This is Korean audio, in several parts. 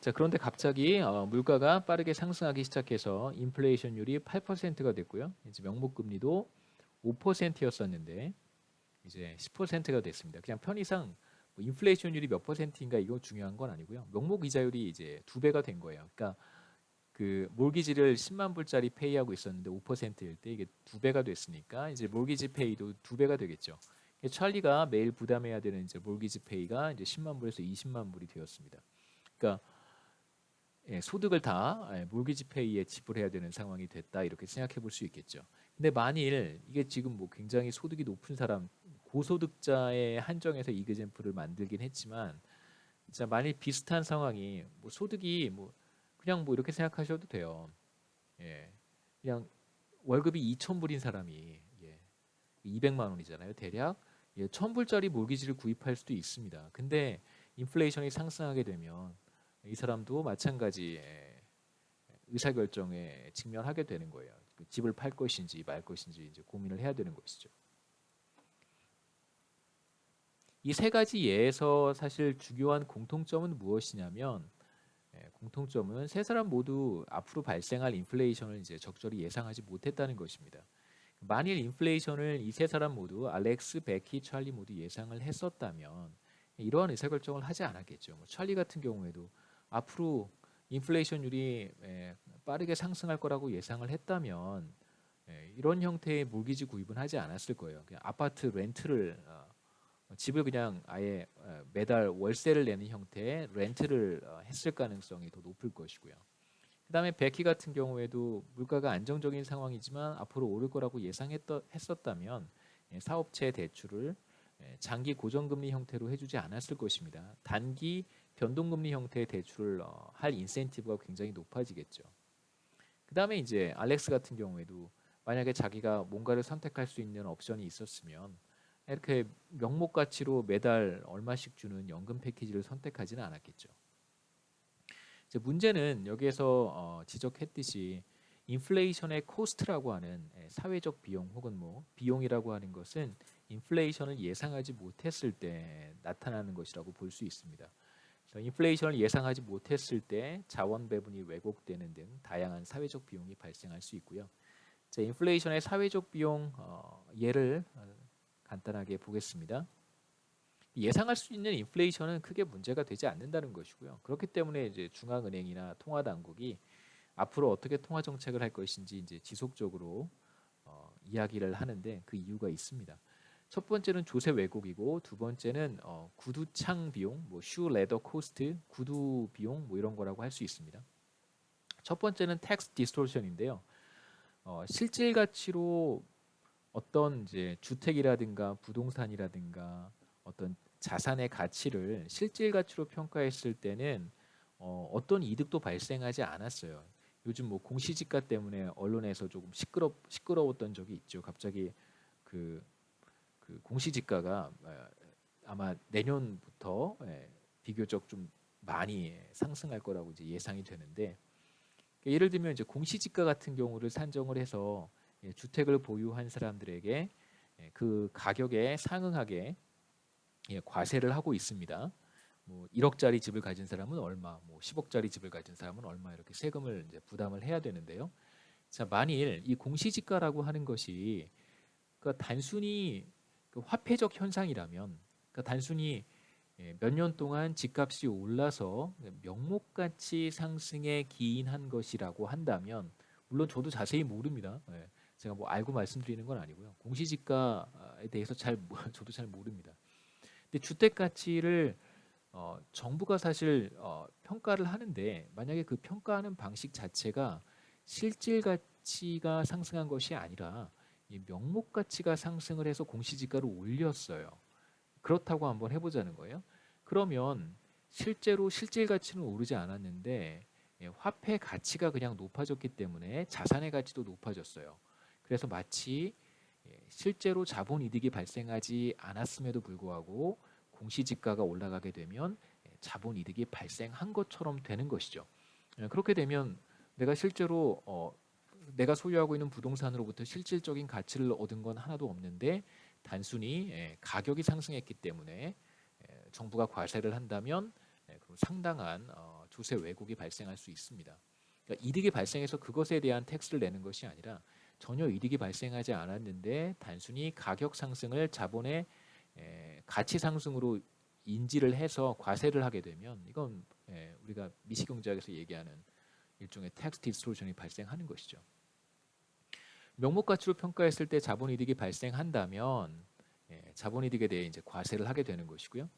자, 그런데 갑자기 물가가 빠르게 상승하기 시작해서 인플레이션율이 8%가 됐고요. 이제 명목금리도 5%였었는데 이제 10%가 됐습니다. 그냥 편의상 뭐 인플레이션율이 몇 퍼센트인가 이거 중요한 건 아니고요. 명목 이자율이 이제 2배가 된 거예요. 그러니까 그 몰기지를 10만 불짜리 페이하고 있었는데 5%일 때 이게 2배가 됐으니까 이제 몰기지 페이도 2배가 되겠죠. 찰리가 매일 부담해야 되는 이제 몰기지 페이가 이제 10만 불에서 20만 불이 되었습니다. 그러니까 소득을 다 몰기지 페이에 지불해야 되는 상황이 됐다 이렇게 생각해 볼 수 있겠죠. 근데 만일 이게 지금 뭐 굉장히 소득이 높은 사람 고소득자에 한정해서 이그젬플을 만들긴 했지만 자 만일 비슷한 상황이 뭐 소득이 뭐 그냥 뭐 이렇게 생각하셔도 돼요. 예. 그냥 월급이 2,000불인 사람이 200만 원이잖아요. 대략 1,000불짜리 몰기지를 구입할 수도 있습니다. 근데 인플레이션이 상승하게 되면 이 사람도 마찬가지 의사결정에 직면하게 되는 거예요. 그 집을 팔 것인지 말 것인지 이제 고민을 해야 되는 것이죠. 이 세 가지 예에서 사실 중요한 공통점은 무엇이냐면 공통점은 세 사람 모두 앞으로 발생할 인플레이션을 이제 적절히 예상하지 못했다는 것입니다. 만일 인플레이션을 이 세 사람 모두 알렉스, 베키, 찰리 모두 예상을 했었다면 이러한 의사결정을 하지 않았겠죠. 뭐 찰리 같은 경우에도 앞으로 인플레이션율이 빠르게 상승할 거라고 예상을 했다면 이런 형태의 몰기지 구입은 하지 않았을 거예요. 그냥 아파트 렌트를 집을 그냥 아예 매달 월세를 내는 형태의 렌트를 했을 가능성이 더 높을 것이고요. 그 다음에 베키 같은 경우에도 물가가 안정적인 상황이지만 앞으로 오를 거라고 예상했었다면 사업체 대출을 장기 고정금리 형태로 해주지 않았을 것입니다. 단기 변동금리 형태의 대출을 할 인센티브가 굉장히 높아지겠죠. 그 다음에 이제 알렉스 같은 경우에도 만약에 자기가 뭔가를 선택할 수 있는 옵션이 있었으면 이렇게 명목 가치로 매달 얼마씩 주는 연금 패키지를 선택하지는 않았겠죠. 이제 문제는 여기에서 지적했듯이 인플레이션의 코스트라고 하는 사회적 비용 혹은 뭐 비용이라고 하는 것은 인플레이션을 예상하지 못했을 때 나타나는 것이라고 볼 수 있습니다. 그래서 인플레이션을 예상하지 못했을 때 자원 배분이 왜곡되는 등 다양한 사회적 비용이 발생할 수 있고요. 자, 인플레이션의 사회적 비용 예를 간단하게 보겠습니다. 예상할 수 있는 인플레이션은 크게 문제가 되지 않는다는 것이고요. 그렇기 때문에 이제 중앙은행이나 통화당국이 앞으로 어떻게 통화 정책을 할 것인지 이제 지속적으로 이야기를 하는데 그 이유가 있습니다. 첫 번째는 조세 왜곡이고 두 번째는 구두창 비용, 뭐 슈 레더 코스트, 구두 비용 뭐 이런 거라고 할 수 있습니다. 첫 번째는 텍스 디스토션인데요. 실질 가치로 어떤 이제 주택이라든가 부동산이라든가 어떤 자산의 가치를 실질 가치로 평가했을 때는 어떤 이득도 발생하지 않았어요. 요즘 뭐 공시지가 때문에 언론에서 조금 시끄러웠던 적이 있죠. 갑자기 그, 그 공시지가가 아마 내년부터 비교적 좀 많이 상승할 거라고 이제 예상이 되는데 예를 들면 이제 공시지가 같은 경우를 산정을 해서 주택을 보유한 사람들에게 그 가격에 상응하게 과세를 하고 있습니다. 뭐 1억짜리 집을 가진 사람은 얼마, 뭐 10억짜리 집을 가진 사람은 얼마 이렇게 세금을 이제 부담을 해야 되는데요. 자, 만일 이 공시지가라고 하는 것이 그러니까 단순히 그 화폐적 현상이라면, 그러니까 단순히 몇 년 동안 집값이 올라서 명목 가치 상승에 기인한 것이라고 한다면, 물론 저도 자세히 모릅니다. 제가 뭐 알고 말씀드리는 건 아니고요. 공시지가에 대해서 저도 잘 모릅니다. 근데 주택 가치를 정부가 사실 평가를 하는데 만약에 그 평가하는 방식 자체가 실질 가치가 상승한 것이 아니라 이 명목 가치가 상승을 해서 공시지가를 올렸어요. 그렇다고 한번 해보자는 거예요. 그러면 실제로 실질 가치는 오르지 않았는데 화폐 가치가 그냥 높아졌기 때문에 자산의 가치도 높아졌어요. 그래서 마치 실제로 자본 이득이 발생하지 않았음에도 불구하고 공시지가가 올라가게 되면 자본 이득이 발생한 것처럼 되는 것이죠. 그렇게 되면 내가 실제로 내가 소유하고 있는 부동산으로부터 실질적인 가치를 얻은 건 하나도 없는데 단순히 가격이 상승했기 때문에 정부가 과세를 한다면 그럼 상당한 조세 왜곡이 발생할 수 있습니다. 그러니까 이득이 발생해서 그것에 대한 텍스를 내는 것이 아니라 전혀 이득이 발생하지 않았는데 단순히 가격 상승을 자본의 가치 상승으로 인지를 해서 과세를 하게 되면 이건 우리가 미시경제학에서 얘기하는 일종의 텍스 디스토션이 발생하는 것이죠. 명목 가치로 평가했을 때 자본이득이 발생한다면 자본이득에 대해 이제 과세를 하게 되는 것이고요.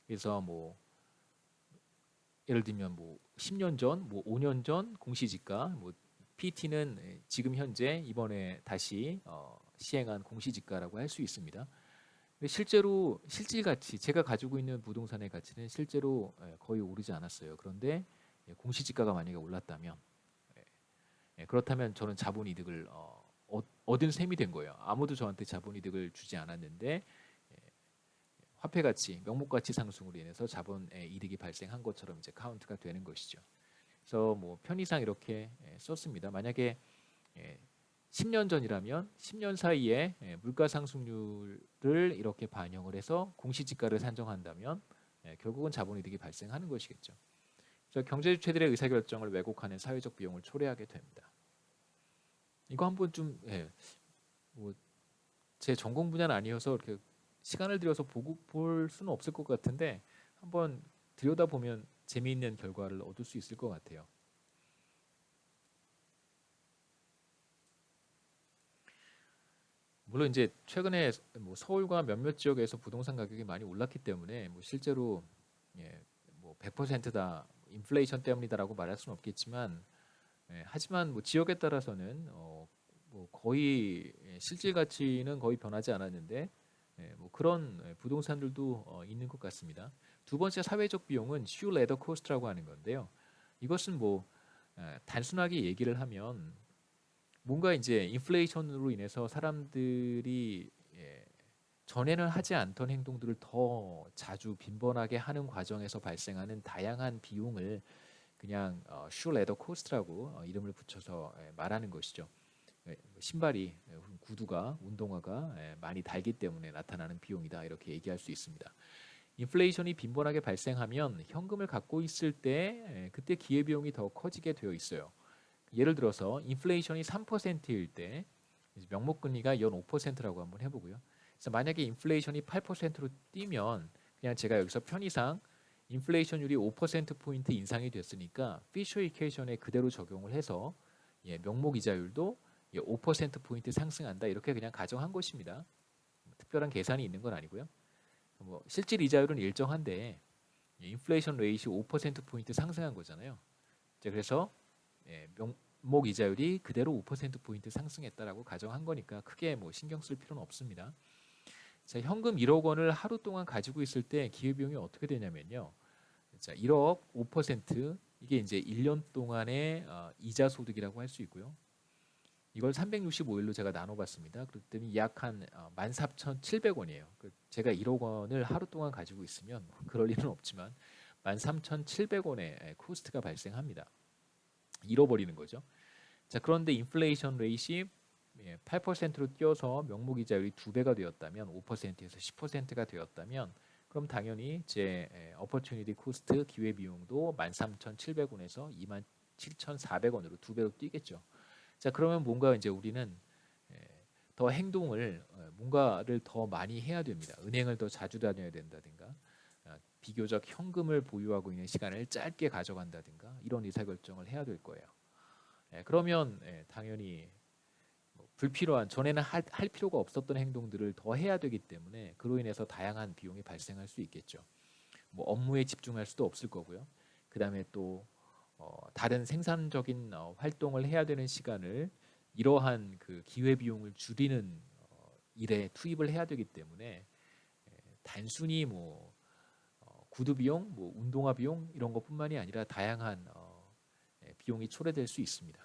그래서 뭐 예를 들면 뭐 10년 전, 뭐 5년 전 공시지가, 뭐 PT는 지금 현재 이번에 다시 시행한 공시지가라고 할 수 있습니다. 근데 실제로 실질 가치, 제가 가지고 있는 부동산의 가치는 실제로 거의 오르지 않았어요. 그런데 공시지가가 만약에 올랐다면, 그렇다면 저는 자본이득을 얻은 셈이 된 거예요. 아무도 저한테 자본이득을 주지 않았는데 화폐 가치, 명목 가치 상승으로 인해서 자본의 이득이 발생한 것처럼 이제 카운트가 되는 것이죠. 그래서 뭐 편의상 이렇게 썼습니다. 만약에 10년 전이라면 10년 사이에 물가 상승률을 이렇게 반영을 해서 공시지가를 산정한다면 결국은 자본이득이 발생하는 것이겠죠. 그래서 경제주체들의 의사결정을 왜곡하는 사회적 비용을 초래하게 됩니다. 이거 한번 좀 뭐 제 전공 분야는 아니어서 이렇게 시간을 들여서 볼 수는 없을 것 같은데 한번 들여다보면 재미있는 결과를 얻을 수 있을 것 같아요. 물론 이제 최근에 뭐 서울과 몇몇 지역에서 부동산 가격이 많이 올랐기 때문에 뭐 실제로 뭐 100%다 인플레이션 때문이다라고 말할 수는 없겠지만 하지만 뭐 지역에 따라서는 뭐 거의 실질 가치는 거의 변하지 않았는데 뭐 그런 부동산들도 있는 것 같습니다. 두 번째 사회적 비용은 슈 레더 코스트라고 하는 건데요. 이것은 뭐 단순하게 얘기를 하면 뭔가 이제 인플레이션으로 인해서 사람들이 전에는 하지 않던 행동들을 더 자주 빈번하게 하는 과정에서 발생하는 다양한 비용을 그냥 슈 레더 코스트라고 이름을 붙여서 말하는 것이죠. 신발이 구두가 운동화가 많이 달기 때문에 나타나는 비용이다 이렇게 얘기할 수 있습니다. 인플레이션이 빈번하게 발생하면 현금을 갖고 있을 때 그때 기회비용이 더 커지게 되어 있어요. 예를 들어서 인플레이션이 3%일 때 명목금리가 연 5%라고 한번 해보고요. 그래서 만약에 인플레이션이 8%로 뛰면 그냥 제가 여기서 편의상 인플레이션율이 5%포인트 인상이 됐으니까 피셔 이퀘이션에 그대로 적용을 해서 명목 이자율도 5%포인트 상승한다 이렇게 그냥 가정한 것입니다. 특별한 계산이 있는 건 아니고요. 뭐 실질 이자율은 일정한데 인플레이션 레이시 5%포인트 상승한 거잖아요. 그래서 명목 이자율이 그대로 5%포인트 상승했다라고 가정한 거니까 크게 뭐 신경 쓸 필요는 없습니다. 자, 현금 1억 원을 하루 동안 가지고 있을 때 기회비용이 어떻게 되냐면요. 자, 1억 5% 이게 이제 1년 동안의 이자 소득이라고 할 수 있고요. 이걸 365일로 제가 나눠봤습니다. 그랬더니 약 한 14,700원이에요. 제가 1억 원을 하루 동안 가지고 있으면 그럴 일은 없지만 13,700원의 코스트가 발생합니다. 잃어버리는 거죠. 자, 그런데 인플레이션 레이시 8%로 뛰어서 명목 이자율이 2배가 되었다면 5%에서 10%가 되었다면 그럼 당연히 제 어퍼튜니티 코스트 기회 비용도 13,700원에서 27,400원으로 2배로 뛰겠죠. 자, 그러면 뭔가 이제 우리는 더 행동을 뭔가를 더 많이 해야 됩니다. 은행을 더 자주 다녀야 된다든가 비교적 현금을 보유하고 있는 시간을 짧게 가져간다든가 이런 의사결정을 해야 될 거예요. 그러면 당연히 뭐 불필요한 전에는 할 필요가 없었던 행동들을 더 해야 되기 때문에 그로 인해서 다양한 비용이 발생할 수 있겠죠. 뭐 업무에 집중할 수도 없을 거고요. 그 다음에 또 다른 생산적인 활동을 해야 되는 시간을 이러한 그 기회 비용을 줄이는 일에 투입을 해야 되기 때문에 단순히 뭐 구두 비용, 뭐 운동화 비용 이런 것뿐만이 아니라 다양한 비용이 초래될 수 있습니다.